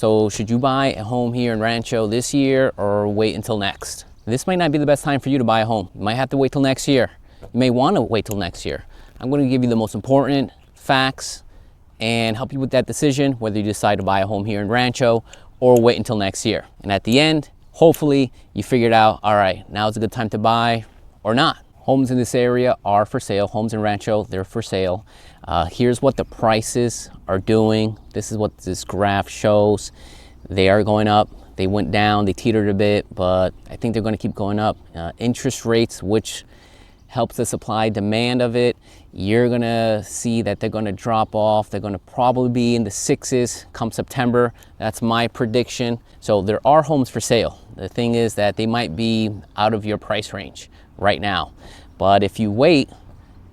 So should you buy a home here in Rancho this year or wait until next? This might not be the best time for you to buy a home. You might have to wait till next year. You may want to wait till next year. I'm going to give you the most important facts and help you with that decision, whether you decide to buy a home here in Rancho or wait until next year. And at the end, hopefully you figured out, all right, now's a good time to buy or not. Homes in this area are for sale. Homes in Rancho, they're for sale. Here's what the prices are doing. This is what this graph shows. They are going up. They went down, they teetered a bit, but I think they're going to keep going up. Interest rates, which helps the supply demand of it, you're going to see that they're going to drop off. They're going to probably be in the 6s come September. That's my prediction. So there are homes for sale. The thing is that they might be out of your price range right now. But if you wait,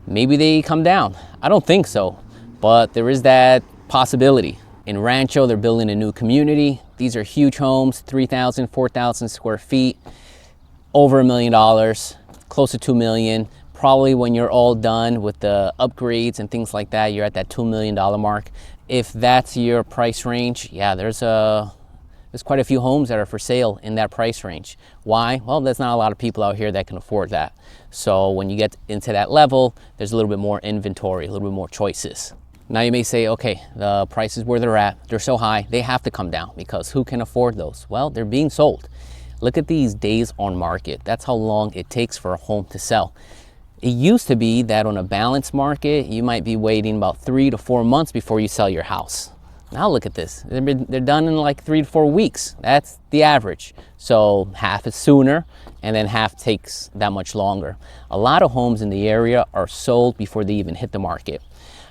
maybe they come down. I don't think so, but there is that possibility. In Rancho, they're building a new community. These are huge homes, 3,000, 4,000 square feet, over $1 million, close to $2 million. Probably when you're all done with the upgrades and things like that, you're at that $2 million mark. If that's your price range, yeah, there's quite a few homes that are for sale in that price range. Why? Well, there's not a lot of people out here that can afford that. So when you get into that level, there's a little bit more inventory, a little bit more choices. Now you may say, okay, the prices where they're at, they're so high, they have to come down because who can afford those? Well, they're being sold. Look at these days on market. That's how long it takes for a home to sell. It used to be that on a balanced market, you might be waiting about 3 to 4 months before you sell your house. Now look at this. They're done in like 3 to 4 weeks. That's the average. So half is sooner and then half takes that much longer. A lot of homes in the area are sold before they even hit the market.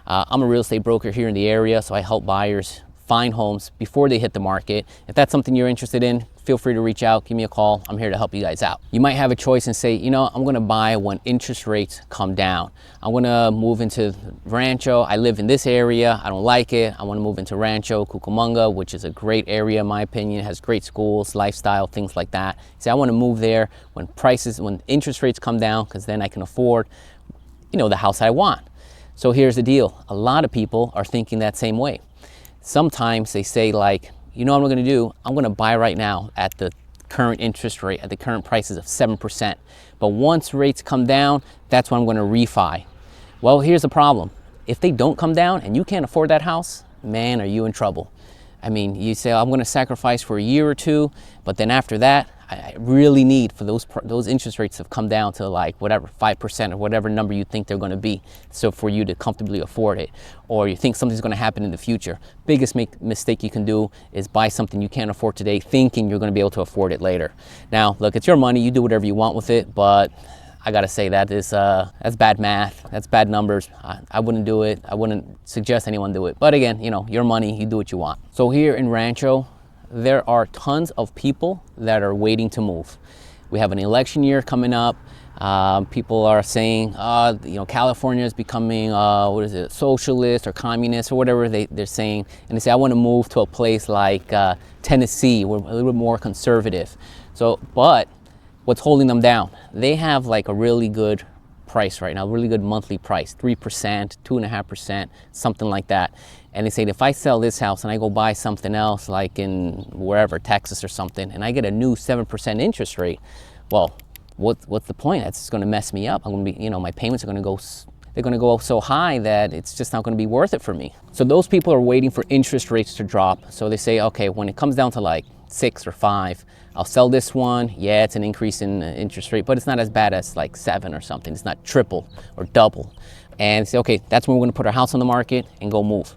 I'm a real estate broker here in the area, so I help buyers find homes before they hit the market. If that's something you're interested in, feel free to reach out, give me a call. I'm here to help you guys out. You might have a choice and say, you know, I'm gonna buy when interest rates come down. I'm gonna move into Rancho. I live in this area, I don't like it. I wanna move into Rancho Cucamonga, which is a great area in my opinion, has great schools, lifestyle, things like that. Say I wanna move there when interest rates come down, because then I can afford, you know, the house I want. So here's the deal. A lot of people are thinking that same way. Sometimes they say like, you know what I'm gonna do? I'm gonna buy right now at the current interest rate, at the current prices of 7%. But once rates come down, that's when I'm gonna refi. Well, here's the problem. If they don't come down and you can't afford that house, man, are you in trouble. I mean, you say, I'm gonna sacrifice for a year or two, but then after that, I really need for those interest rates to come down to like whatever, 5% or whatever number you think they're gonna be, so for you to comfortably afford it, or you think something's gonna happen in the future. Biggest mistake you can do is buy something you can't afford today thinking you're gonna be able to afford it later. Now, look, it's your money, you do whatever you want with it, but I gotta say that's bad math, that's bad numbers. I wouldn't do it, I wouldn't suggest anyone do it. But again, you know, your money, you do what you want. So here in Rancho, there are tons of people that are waiting to move. We have an election year coming up. People are saying, you know, California is becoming, socialist or communist or whatever they're saying. And they say, I want to move to a place like Tennessee. We're a little bit more conservative. So, but what's holding them down? They have like a really good price right now, really good monthly price, 3%, 2.5%, something like that. And they say, if I sell this house and I go buy something else, like in wherever, Texas or something, and I get a new 7% interest rate, well, what's the point? That's just going to mess me up. I'm going to be, you know, my payments are going to go, they're going to go so high that it's just not going to be worth it for me. So those people are waiting for interest rates to drop. So they say, okay, when it comes down to like 6 or 5, I'll sell this one. Yeah, it's an increase in interest rate, but it's not as bad as like 7 or something. It's not triple or double. And say, okay, that's when we're going to put our house on the market and go move.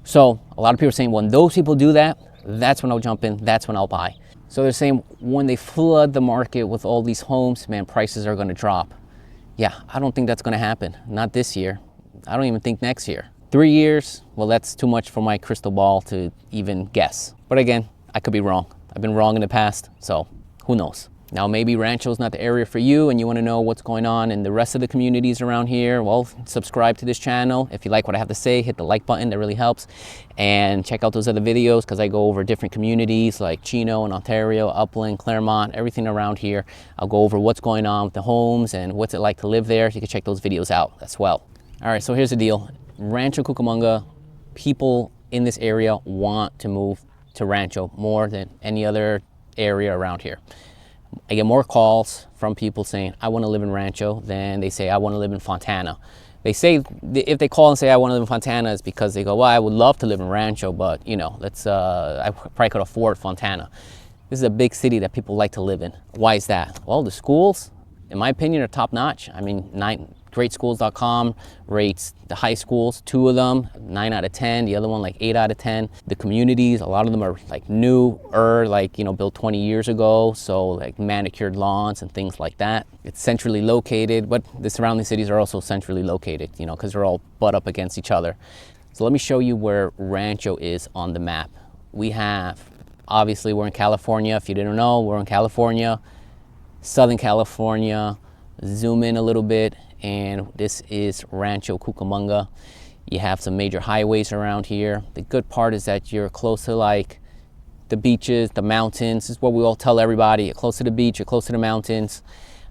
So a lot of people are saying, when those people do that, that's when I'll jump in, that's when I'll buy. So they're saying when they flood the market with all these homes, man, prices are going to drop. Yeah, I don't think that's going to happen. Not this year. I don't even think next year. 3 years, well, that's too much for my crystal ball to even guess. But again, I could be wrong. I've been wrong in the past, so who knows? Now, maybe Rancho's not the area for you and you want to know what's going on in the rest of the communities around here. Well, subscribe to this channel. If you like what I have to say, hit the like button. That really helps. And check out those other videos because I go over different communities like Chino and Ontario, Upland, Claremont, everything around here. I'll go over what's going on with the homes and what's it like to live there. You can check those videos out as well. All right, so here's the deal. Rancho Cucamonga, people in this area want to move to Rancho more than any other area around here. I get more calls from people saying, I want to live in Rancho than they say, I want to live in Fontana. They say, if they call and say, I want to live in Fontana, it's because they go, well, I would love to live in Rancho, but you know, I probably could afford Fontana. This is a big city that people like to live in. Why is that? Well, the schools, in my opinion, are top notch. I mean, greatschools.com rates the high schools, 2 of them, 9 out of 10, the other one like 8 out of 10. The communities, a lot of them are like newer, like, you know, built 20 years ago, so like manicured lawns and things like that. It's centrally located, but the surrounding cities are also centrally located, you know, because they're all butt up against each other. So let me show you where Rancho is on the map. We have, obviously we're in California. If you didn't know, we're in California, Southern California. Zoom in a little bit, and this is Rancho Cucamonga. You have some major highways around here. The good part is that you're close to like the beaches, the mountains. This is what we all tell everybody. You're close to the beach, you're close to the mountains,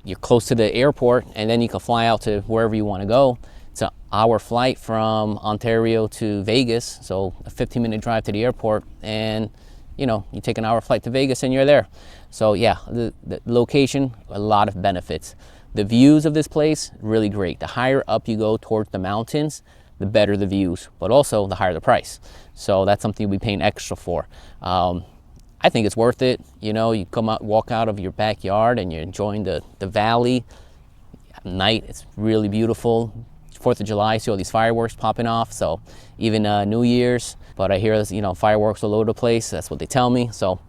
you're close to the airport, and then you can fly out to wherever you want to go. It's an hour flight from Ontario to Vegas, so a 15-minute drive to the airport, and you know, you take an hour flight to Vegas and you're there. So yeah, the location, a lot of benefits. The views of this place, really great. The higher up you go towards the mountains, the better the views, but also the higher the price. So that's something we're paying extra for. I think it's worth it. You know, you come out, walk out of your backyard and you're enjoying the valley. At night, it's really beautiful. 4th of July, see all these fireworks popping off. So even New Year's, but I hear, you know, fireworks all over the place. That's what they tell me. So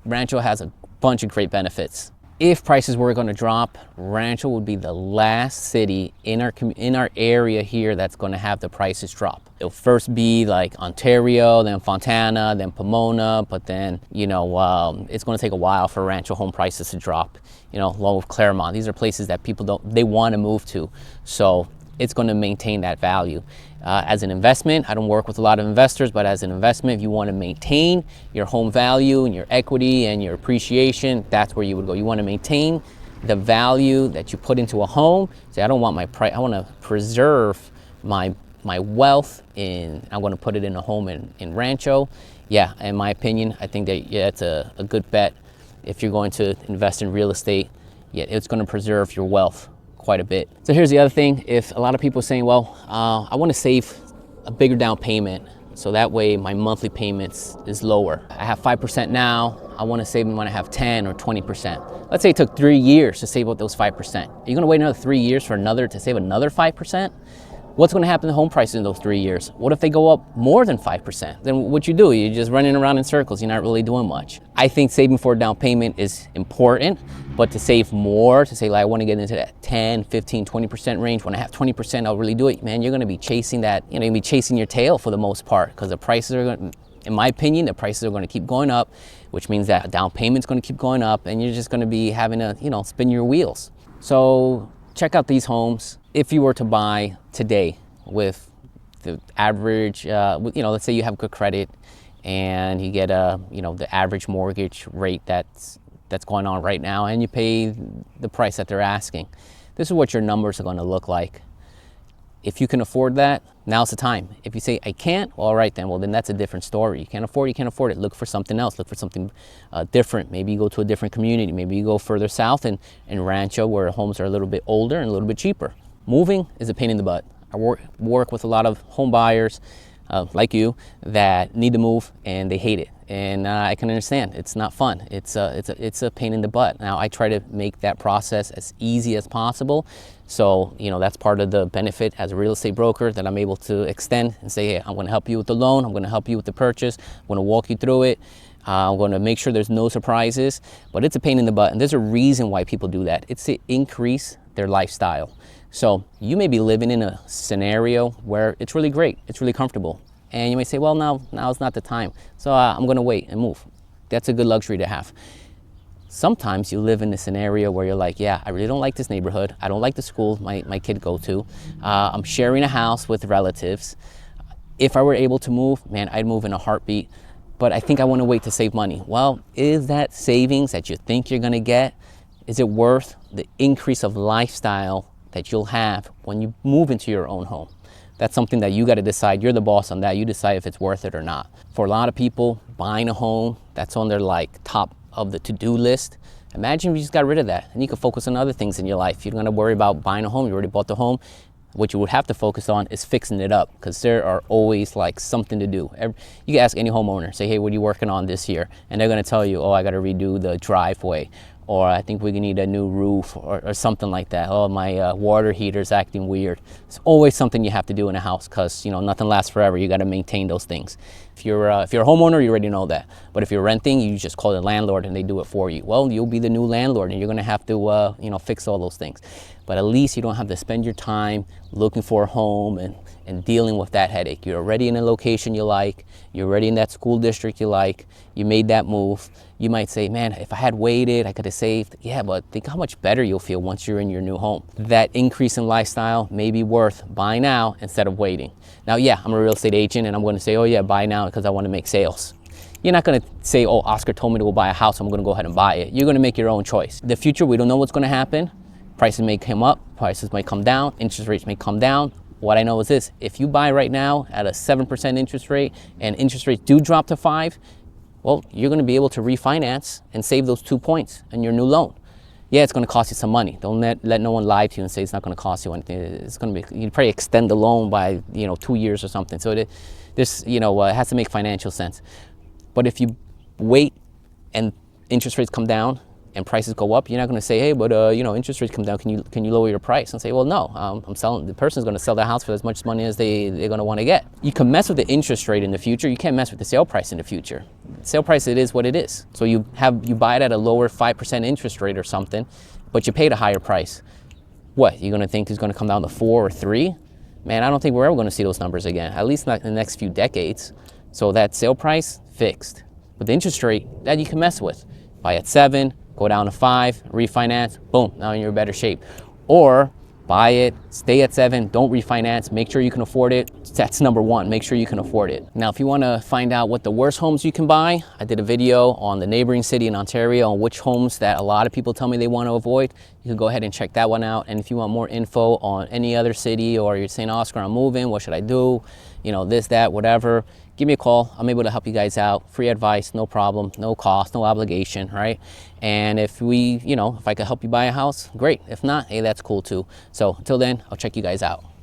Rancho has a bunch of great benefits. If prices were going to drop, Rancho would be the last city in our area here that's going to have the prices drop. It'll first be like Ontario, then Fontana, then Pomona, but then, you know, it's going to take a while for Rancho home prices to drop. You know, along with Claremont, these are places that people they want to move to, so it's going to maintain that value. As an investment, I don't work with a lot of investors, but as an investment, if you want to maintain your home value and your equity and your appreciation, that's where you would go. You want to maintain the value that you put into a home. Say, I don't want my price, I want to preserve my wealth I'm going to put it in a home in Rancho. Yeah, in my opinion, I think that it's a good bet. If you're going to invest in real estate, yeah, it's going to preserve your wealth quite a bit. So here's the other thing. If a lot of people are saying, well, I want to save a bigger down payment, so that way my monthly payments is lower. I have 5% now, I want to save them when I have 10 or 20%. Let's say it took 3 years to save up those 5%. Are you going to wait another 3 years to save another 5%? What's going to happen to home prices in those 3 years? What if they go up more than 5%? Then what you do, you're just running around in circles. You're not really doing much. I think saving for a down payment is important, but to save more, to say like I want to get into that 10, 15, 20% range, when I have 20%, I'll really do it. Man, you're going to be chasing that, you're going to be chasing your tail for the most part, because the prices are going to, in my opinion, the prices are going to keep going up, which means that a down payment's going to keep going up, and you're just going to be having to, you know, spin your wheels. So check out these homes. If you were to buy today with the average, you know, let's say you have good credit and you get you know, the average mortgage rate that's going on right now, and you pay the price that they're asking, this is what your numbers are going to look like. If you can afford that, now's the time. If you say, I can't, well, all right then, well then that's a different story. You can't afford it, look for something else, look for something different. Maybe you go to a different community, maybe you go further south in Rancho where homes are a little bit older and a little bit cheaper. Moving is a pain in the butt. I work with a lot of home buyers like you that need to move and they hate it, and I can understand. It's not fun. It's a pain in the butt. Now I try to make that process as easy as possible, so you know that's part of the benefit as a real estate broker, that I'm able to extend and say, hey, I'm going to help you with the loan, I'm going to help you with the purchase, I'm going to walk you through it, I'm going to make sure there's no surprises. But it's a pain in the butt, and there's a reason why people do that. It's to increase their lifestyle. So you may be living in a scenario where it's really great, it's really comfortable, and you may say, well, now is not the time, so I'm going to wait and move. That's a good luxury to have. Sometimes you live in a scenario where you're like, yeah, I really don't like this neighborhood, I don't like the school my kid go to, I'm sharing a house with relatives. If I were able to move, man, I'd move in a heartbeat, but I think I want to wait to save money. Well, is that savings that you think you're going to get, is it worth the increase of lifestyle that you'll have when you move into your own home? That's something that you got to decide. You're the boss on that. You decide if it's worth it or not. For a lot of people, buying a home, that's on their like top of the to-do list. Imagine if you just got rid of that and you could focus on other things in your life. You're going to worry about buying a home. You already bought the home. What you would have to focus on is fixing it up, because there are always like something to do. You can ask any homeowner, say, hey, what are you working on this year? And they're going to tell you, oh, I got to redo the driveway, or I think we need a new roof, or something like that. Oh, my water heater's acting weird. It's always something you have to do in a house, because nothing lasts forever. You got to maintain those things. If you're a homeowner, you already know that. But if you're renting, you just call the landlord and they do it for you. Well, you'll be the new landlord and you're going to have to fix all those things. But at least you don't have to spend your time looking for a home and dealing with that headache. You're already in a location you like. You're already in that school district you like. You made that move. You might say, man, if I had waited, I could have saved. Yeah, but think how much better you'll feel once you're in your new home. That increase in lifestyle may be worth buying now instead of waiting. Now, yeah, I'm a real estate agent and I'm going to say, oh yeah, buy now because I want to make sales. You're not going to say, oh, Oscar told me to go buy a house, I'm going to go ahead and buy it. You're going to make your own choice. The future, we don't know what's going to happen. Prices may come up, prices may come down, interest rates may come down. What I know is this: if you buy right now at a 7% interest rate and interest rates do drop to 5%, well, you're going to be able to refinance and save those 2 points in your new loan. Yeah, it's going to cost you some money. Don't let no one lie to you and say it's not going to cost you anything. It's going to be, you probably extend the loan by 2 years or something. So it has to make financial sense. But if you wait and interest rates come down and prices go up, you're not going to say, hey, but interest rates come down. Can you lower your price? And say, well, no, I'm selling. The person's going to sell the house for as much money as they're going to want to get. You can mess with the interest rate in the future. You can't mess with the sale price in the future. Sale price, it is what it is. So you buy it at a lower 5% interest rate or something, but you paid a higher price. What, you're going to think it's going to come down to 4 or 3? Man, I don't think we're ever going to see those numbers again, at least not in the next few decades. So that sale price, fixed. But the interest rate, that you can mess with. Buy at 7, go down to 5, refinance, boom, now you're in better shape. Or buy it, stay at 7, don't refinance, make sure you can afford it. That's number one, make sure you can afford it. Now, if you want to find out what the worst homes you can buy, I did a video on the neighboring city in Ontario on which homes that a lot of people tell me they want to avoid. You can go ahead and check that one out. And if you want more info on any other city, or you're saying, Oscar, I'm moving, what should I do? This, that, whatever, give me a call. I'm able to help you guys out. Free advice, no problem, no cost, no obligation, right? And if if I could help you buy a house, great. If not, hey, that's cool too. So until then, I'll check you guys out.